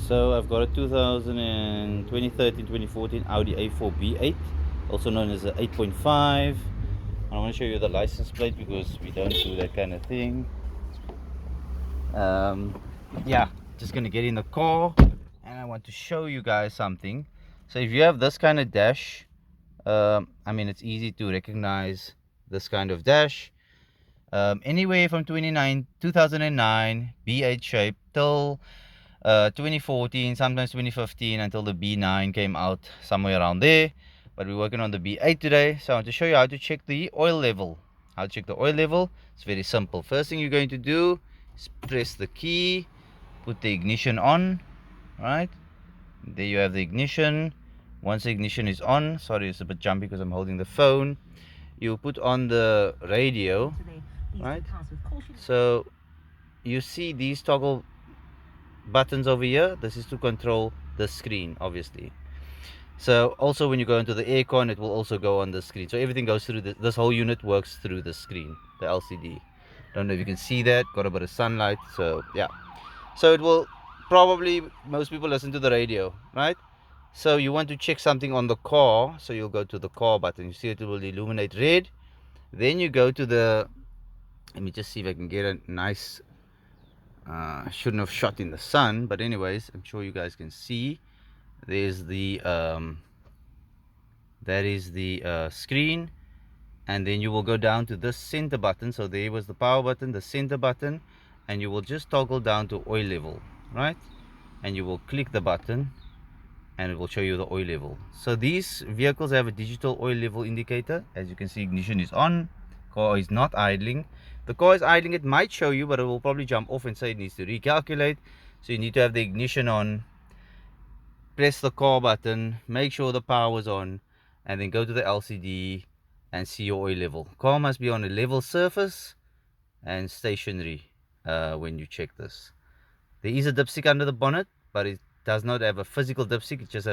So I've got a 2013-2014 Audi A4 B8, also known as the 8.5. I want to show you the license plate because we don't do that kind of thing. Yeah, just gonna get in the car and I want to show you guys something. So if you have this kind of dash, I mean, it's easy to recognize this kind of dash. Anywhere from 2009 B8 shape till 2014, sometimes 2015, until the B9 came out, somewhere around there. But we're working on the B8 today, so I want to show you how to check the oil level. How to check the oil level. It's very simple. First thing you're going to do is press the key, put the ignition on. Right there you have the ignition. Once the ignition is on, sorry, it's a bit jumpy because I'm holding the phone, you put on the radio. Right, so you see these toggle buttons over here. This is to control the screen, obviously. So also when you go into the aircon, it will also go on the screen. So everything goes through this whole unit works through the screen, the LCD. Don't know if you can see that, got a bit of sunlight. So yeah, so it will probably, most people listen to the radio, right? So you want to check something on the car, so you'll go to the car button. You see it will illuminate red. Then you go to the, let me just see if I can get a nice, shouldn't have shot in the sun, but anyways, I'm sure you guys can see. There's the that is the screen, and then you will go down to this center button. So there was the power button, the center button, and you will just toggle down to oil level, right? And you will click the button and it will show you the oil level. So these vehicles have a digital oil level indicator. As you can see, ignition is on, car is not idling. The car is idling, it might show you, but it will probably jump off and say it needs to recalculate. So you need to have the ignition on, press the car button, make sure the power is on, and then go to the LCD and see your oil level. Car must be on a level surface and stationary when you check this. There is a dipstick under the bonnet, but it does not have a physical dipstick, it just has